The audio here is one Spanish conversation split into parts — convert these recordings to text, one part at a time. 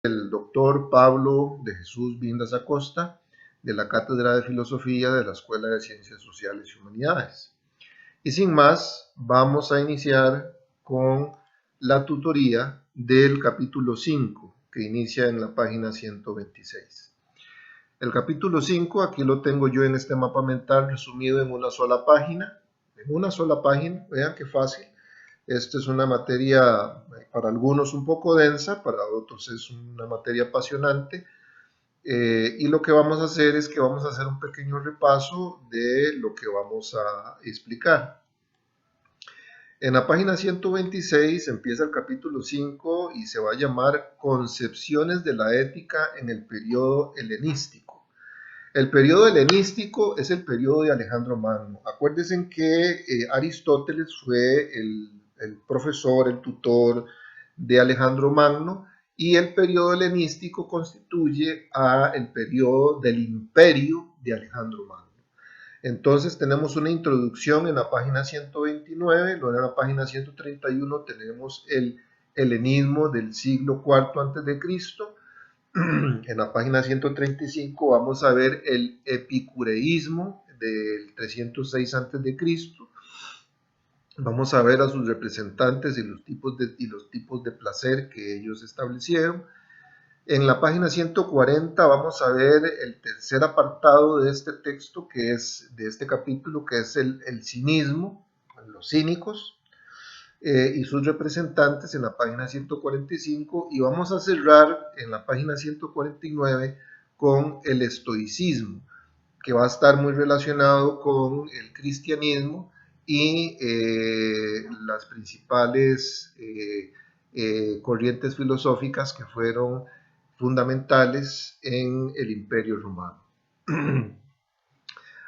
el doctor Pablo de Jesús Vindas Acosta, de la Cátedra de Filosofía de la Escuela de Ciencias Sociales y Humanidades. Y sin más, vamos a iniciar con la tutoría del capítulo 5, que inicia en la página 126. El capítulo 5, aquí lo tengo yo en este mapa mental resumido en una sola página. Vean qué fácil. Esta es una materia para algunos un poco densa, para otros es una materia apasionante. Y lo que vamos a hacer es que vamos a hacer un pequeño repaso de lo que vamos a explicar. En la página 126 empieza el capítulo 5 y se va a llamar Concepciones de la ética en el periodo helenístico. El periodo helenístico es el periodo de Alejandro Magno. Acuérdense que Aristóteles fue el profesor, el tutor de Alejandro Magno, y el periodo helenístico constituye el periodo del imperio de Alejandro Magno. Entonces tenemos una introducción en la página 129, luego en la página 131 tenemos el helenismo del siglo IV a.C., en la página 135 vamos a ver el epicureísmo del 306 a.C., vamos a ver a sus representantes y los tipos de placer que ellos establecieron. En la página 140 vamos a ver el tercer apartado de este texto, que es de este capítulo, que es el cinismo, los cínicos y sus representantes en la página 145, y vamos a cerrar en la página 149 con el estoicismo, que va a estar muy relacionado con el cristianismo y las principales corrientes filosóficas que fueron fundamentales en el Imperio Romano.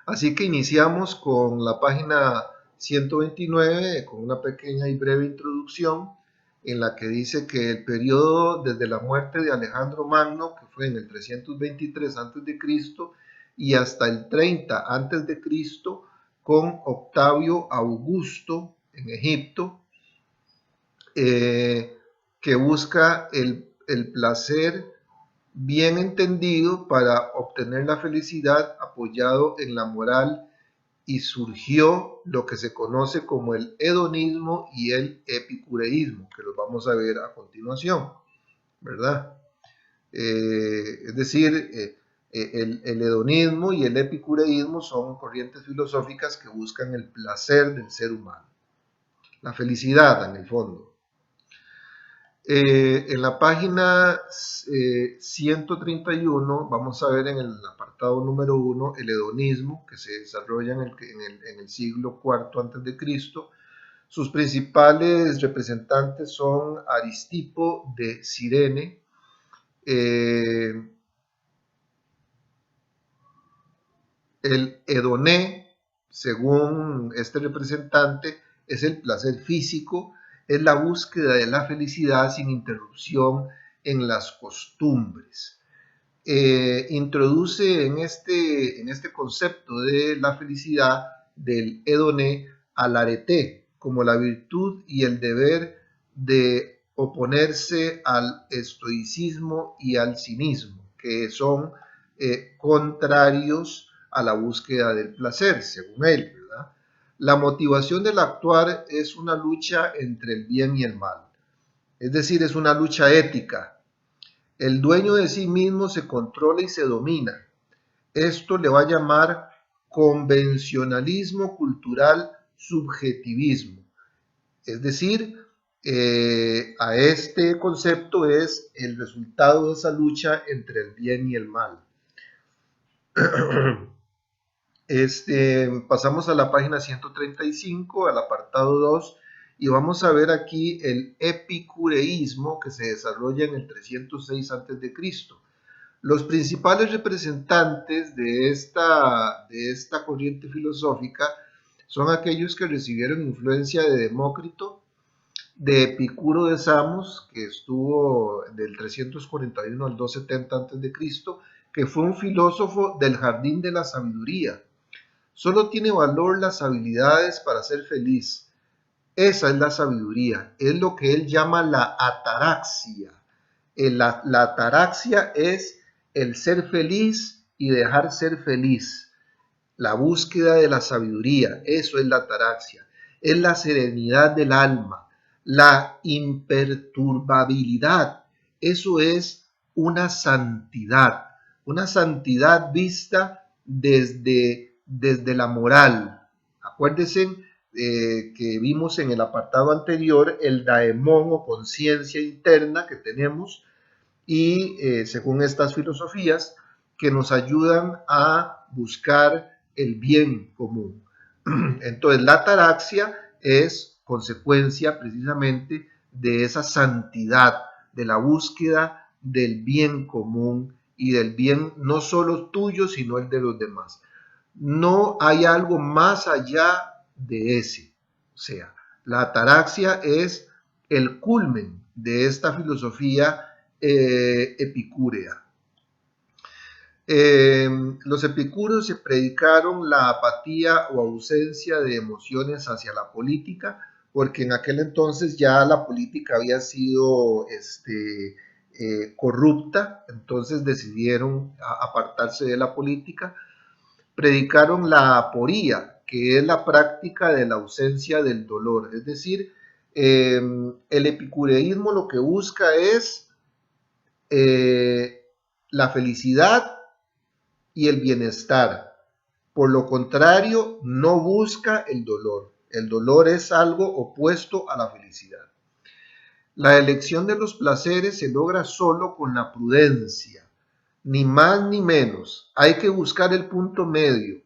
Así que iniciamos con la página 129 con una pequeña y breve introducción en la que dice que el periodo desde la muerte de Alejandro Magno, que fue en el 323 a.C., y hasta el 30 a.C., con Octavio Augusto en Egipto, que busca el placer bien entendido para obtener la felicidad apoyado en la moral, y surgió lo que se conoce como el hedonismo y el epicureísmo, que los vamos a ver a continuación, ¿verdad? Es decir, el hedonismo y el epicureísmo son corrientes filosóficas que buscan el placer del ser humano, la felicidad en el fondo. En la página 131 vamos a ver en el apartado número 1 el hedonismo, que se desarrolla en el siglo IV a.C. Sus principales representantes son Aristipo de Cirene, el hedoné, según este representante, es el placer físico, es la búsqueda de la felicidad sin interrupción en las costumbres. Introduce en este concepto de la felicidad del hedoné al arete como la virtud y el deber de oponerse al estoicismo y al cinismo, que son contrarios a la búsqueda del placer, según él, ¿verdad? La motivación del actuar es una lucha entre el bien y el mal, es decir, es una lucha ética. El dueño de sí mismo se controla y se domina. Esto le va a llamar convencionalismo cultural subjetivismo. Es decir, a este concepto es el resultado de esa lucha entre el bien y el mal. Pasamos a la página 135, al apartado 2, y vamos a ver aquí el epicureísmo que se desarrolla en el 306 a.C. Los principales representantes de esta corriente filosófica son aquellos que recibieron influencia de Demócrito, de Epicuro de Samos, que estuvo del 341 al 270 a.C., que fue un filósofo del jardín de la sabiduría. Solo tiene valor las habilidades para ser feliz. Esa es la sabiduría, es lo que él llama la ataraxia. la ataraxia es el ser feliz y dejar ser feliz. La búsqueda de la sabiduría, eso es la ataraxia. Es la serenidad del alma, la imperturbabilidad. Eso es una santidad vista desde la moral. Acuérdense que vimos en el apartado anterior el daemón o conciencia interna que tenemos y según estas filosofías que nos ayudan a buscar el bien común. Entonces la ataraxia es consecuencia precisamente de esa santidad, de la búsqueda del bien común y del bien no solo tuyo, sino el de los demás. No hay algo más allá de ese. O sea, la ataraxia es el culmen de esta filosofía epicúrea. Los epicúreos se predicaron la apatía o ausencia de emociones hacia la política, porque en aquel entonces ya la política había sido corrupta, entonces decidieron apartarse de la política. Predicaron la aporía, que es la práctica de la ausencia del dolor, es decir, el epicureísmo lo que busca es la felicidad y el bienestar. Por lo contrario, no busca el dolor. El dolor es algo opuesto a la felicidad. La elección de los placeres se logra solo con la prudencia, ni más ni menos. Hay que buscar el punto medio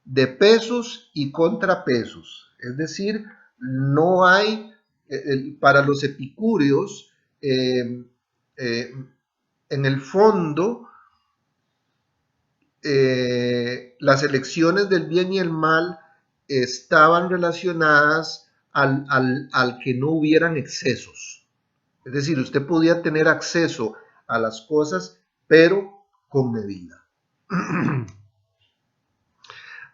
de pesos y contrapesos. Es decir, no hay, para los epicúreos, en el fondo, las elecciones del bien y el mal estaban relacionadas al que no hubieran excesos. Es decir, usted podía tener acceso a las cosas, pero con medida.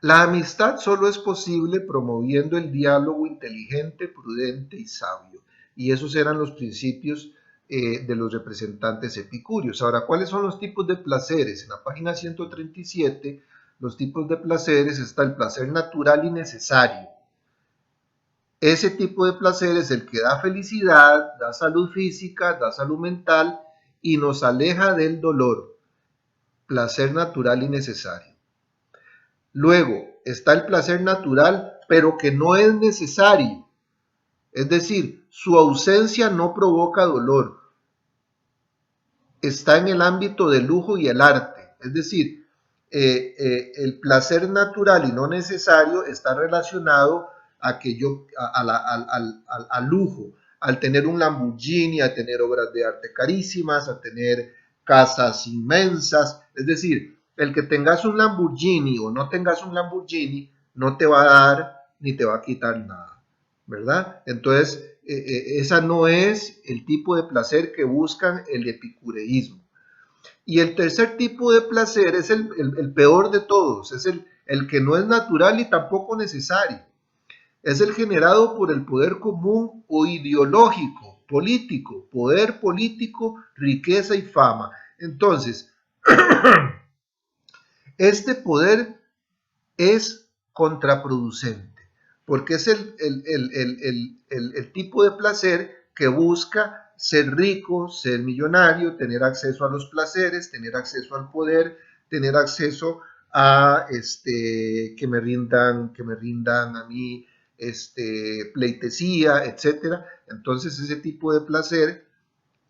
La amistad solo es posible promoviendo el diálogo inteligente, prudente y sabio. Y esos eran los principios de los representantes epicúreos. Ahora, ¿cuáles son los tipos de placeres? En la página 137, los tipos de placeres está el placer natural y necesario. Ese tipo de placer es el que da felicidad, da salud física, da salud mental y nos aleja del dolor. Placer natural y necesario. Luego está el placer natural, pero que no es necesario. Es decir, su ausencia no provoca dolor. Está en el ámbito del lujo y el arte. Es decir, el placer natural y no necesario está relacionado a que al lujo, al tener un Lamborghini, a tener obras de arte carísimas, a tener casas inmensas. Es decir, el que tengas un Lamborghini o no tengas un Lamborghini no te va a dar ni te va a quitar nada, ¿verdad? Entonces, esa no es el tipo de placer que buscan el epicureísmo. Y el tercer tipo de placer es el peor de todos, es el que no es natural y tampoco necesario. Es el generado por el poder común o ideológico, político, poder político, riqueza y fama. Entonces, este poder es contraproducente, porque es el tipo de placer que busca ser rico, ser millonario, tener acceso a los placeres, tener acceso al poder, tener acceso a que me rindan a mí pleitesía, etcétera. Entonces ese tipo de placer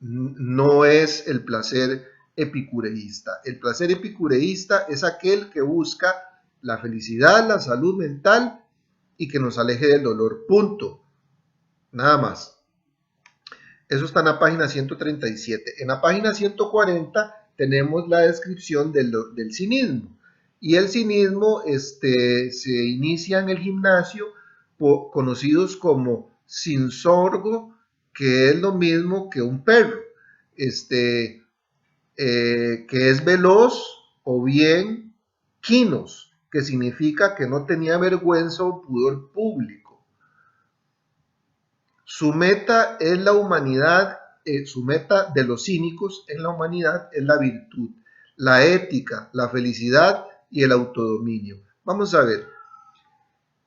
no es el placer epicureísta. El placer epicureísta es aquel que busca la felicidad, la salud mental y que nos aleje del dolor. Punto. Nada más. Eso está en la página 137. En la página 140 tenemos la descripción del cinismo. Y el cinismo se inicia en el gimnasio, conocidos como sinsorgo, que es lo mismo que un perro, que es veloz, o bien quinos, que significa que no tenía vergüenza o pudor público. Su meta es la humanidad su meta de los cínicos en la humanidad es la virtud, la ética, la felicidad y el autodominio. Vamos a ver,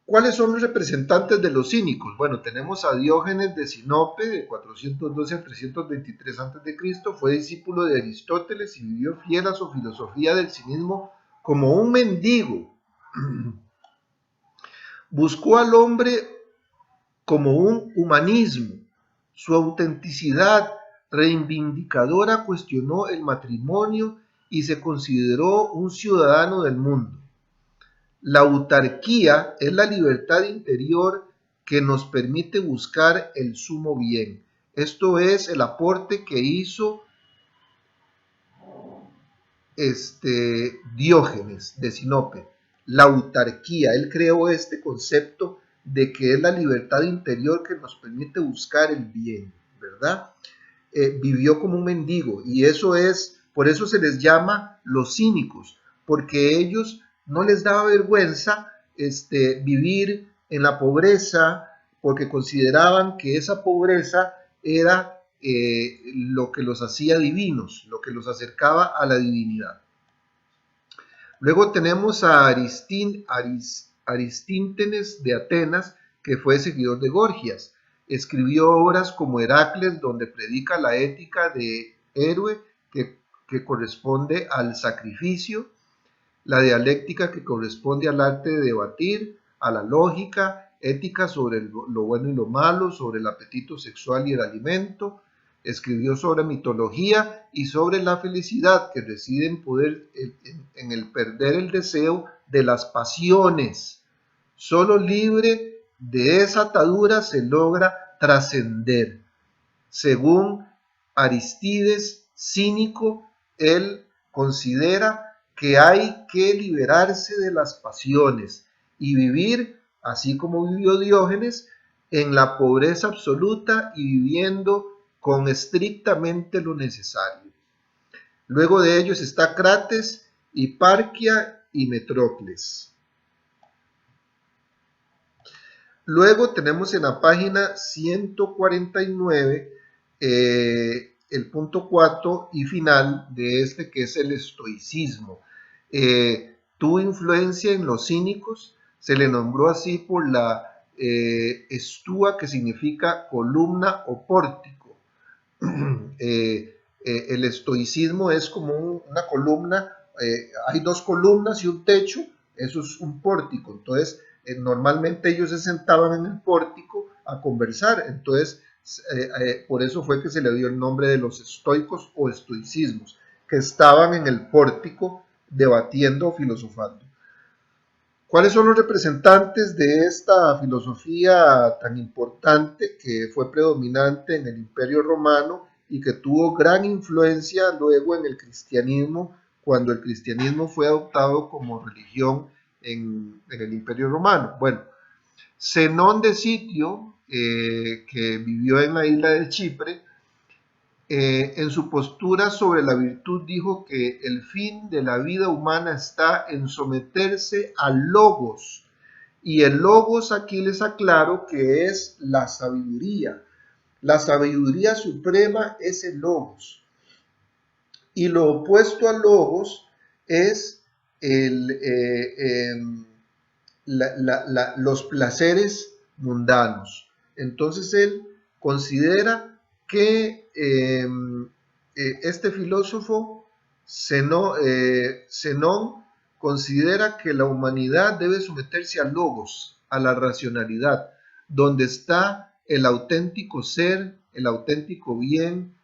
¿cuáles son los representantes de los cínicos? Bueno, tenemos a Diógenes de Sinope, de 412 a 323 a.C., fue discípulo de Aristóteles y vivió fiel a su filosofía del cinismo como un mendigo. Buscó al hombre como un humanismo. Su autenticidad reivindicadora cuestionó el matrimonio y se consideró un ciudadano del mundo. La autarquía es la libertad interior que nos permite buscar el sumo bien. Esto es el aporte que hizo Diógenes de Sinope. La autarquía, él creó este concepto de que es la libertad interior que nos permite buscar el bien, ¿verdad? Vivió como un mendigo y eso es, por eso se les llama los cínicos, porque ellos no les daba vergüenza vivir en la pobreza, porque consideraban que esa pobreza era lo que los hacía divinos, lo que los acercaba a la divinidad. Luego tenemos a Aristítenes de Atenas, que fue seguidor de Gorgias. Escribió obras como Heracles, donde predica la ética de héroe que corresponde al sacrificio, la dialéctica que corresponde al arte de debatir, a la lógica, ética sobre lo bueno y lo malo, sobre el apetito sexual y el alimento. Escribió sobre mitología y sobre la felicidad que reside en el perder el deseo de las pasiones. Solo libre de esa atadura se logra trascender. Según Aristítenes, cínico, él considera que hay que liberarse de las pasiones y vivir, así como vivió Diógenes, en la pobreza absoluta y viviendo con estrictamente lo necesario. Luego de ellos está Crates, Hiparquia y Metrócles. Luego tenemos en la página 149 el punto 4 y final de que es el estoicismo. Tuvo influencia en los cínicos, se le nombró así por la estúa, que significa columna o pórtico. El estoicismo es como una columna, hay dos columnas y un techo, eso es un pórtico. Entonces normalmente ellos se sentaban en el pórtico a conversar, entonces por eso fue que se le dio el nombre de los estoicos o estoicismos, que estaban en el pórtico debatiendo o filosofando. ¿Cuáles son los representantes de esta filosofía tan importante que fue predominante en el Imperio Romano y que tuvo gran influencia luego en el cristianismo, cuando el cristianismo fue adoptado como religión en el Imperio Romano? Bueno, Zenón de Sitio, que vivió en la isla de Chipre, en su postura sobre la virtud dijo que el fin de la vida humana está en someterse al logos, y el logos aquí les aclaro que es la sabiduría. La sabiduría suprema es el logos, y lo opuesto al logos es los placeres mundanos. Entonces él considera que este filósofo Zenón considera que la humanidad debe someterse al logos, a la racionalidad, donde está el auténtico ser, el auténtico bien,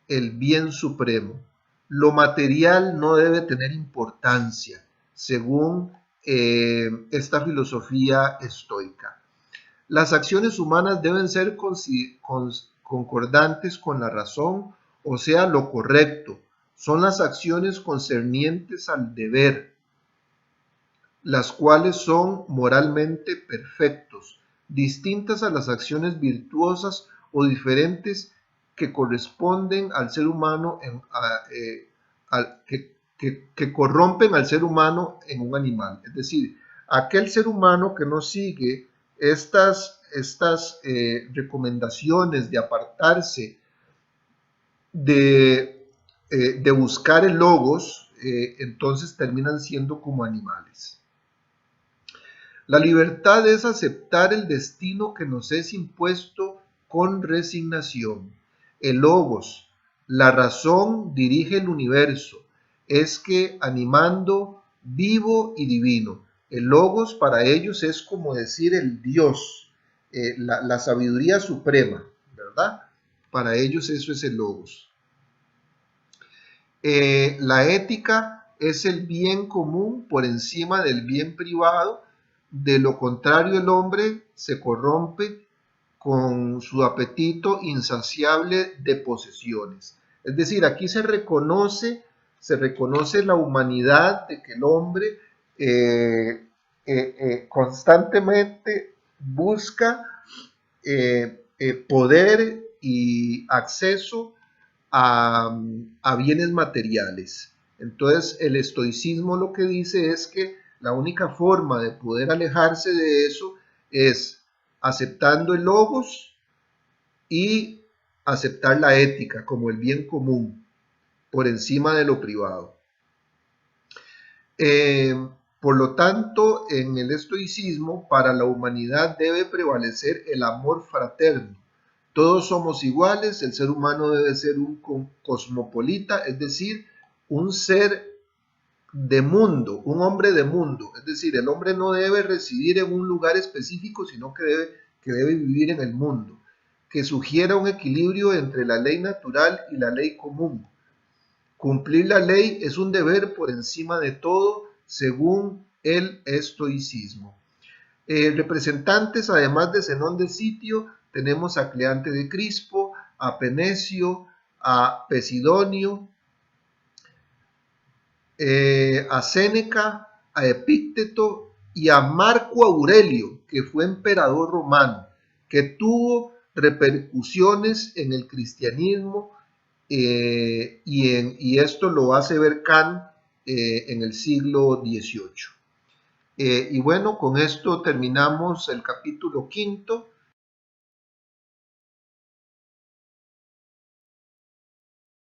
el bien supremo. Lo material no debe tener importancia, según esta filosofía estoica. Las acciones humanas deben ser concordantes con la razón, o sea, lo correcto. Son las acciones concernientes al deber, las cuales son moralmente perfectos, distintas a las acciones virtuosas o diferentes que corresponden al ser humano, que corrompen al ser humano en un animal. Es decir, aquel ser humano que no sigue estas recomendaciones de apartarse de buscar el logos, entonces terminan siendo como animales. La libertad es aceptar el destino que nos es impuesto con resignación. El logos, la razón dirige el universo, es que animando, vivo y divino. El logos para ellos es como decir el Dios, la sabiduría suprema, ¿verdad? Para ellos eso es el logos. La ética es el bien común por encima del bien privado. De lo contrario, el hombre se corrompe con su apetito insaciable de posesiones. Es decir, aquí se reconoce la humanidad de que el hombre constantemente busca poder y acceso a bienes materiales. Entonces, el estoicismo lo que dice es que la única forma de poder alejarse de eso es aceptando el logos y aceptar la ética como el bien común por encima de lo privado. Por lo tanto, en el estoicismo, para la humanidad debe prevalecer el amor fraterno. Todos somos iguales, el ser humano debe ser un cosmopolita, es decir, un ser de mundo, un hombre de mundo. Es decir, el hombre no debe residir en un lugar específico, sino que debe vivir en el mundo, que sugiera un equilibrio entre la ley natural y la ley común. Cumplir la ley es un deber por encima de todo, según el estoicismo. Representantes, además de Zenón de Sitio, tenemos a Cleante de Crispo, a Penecio, a Pesidonio, a Séneca, a Epícteto y a Marco Aurelio, que fue emperador romano, que tuvo repercusiones en el cristianismo, y esto lo hace ver Kant en el siglo XVIII. Y bueno, con esto terminamos el capítulo 5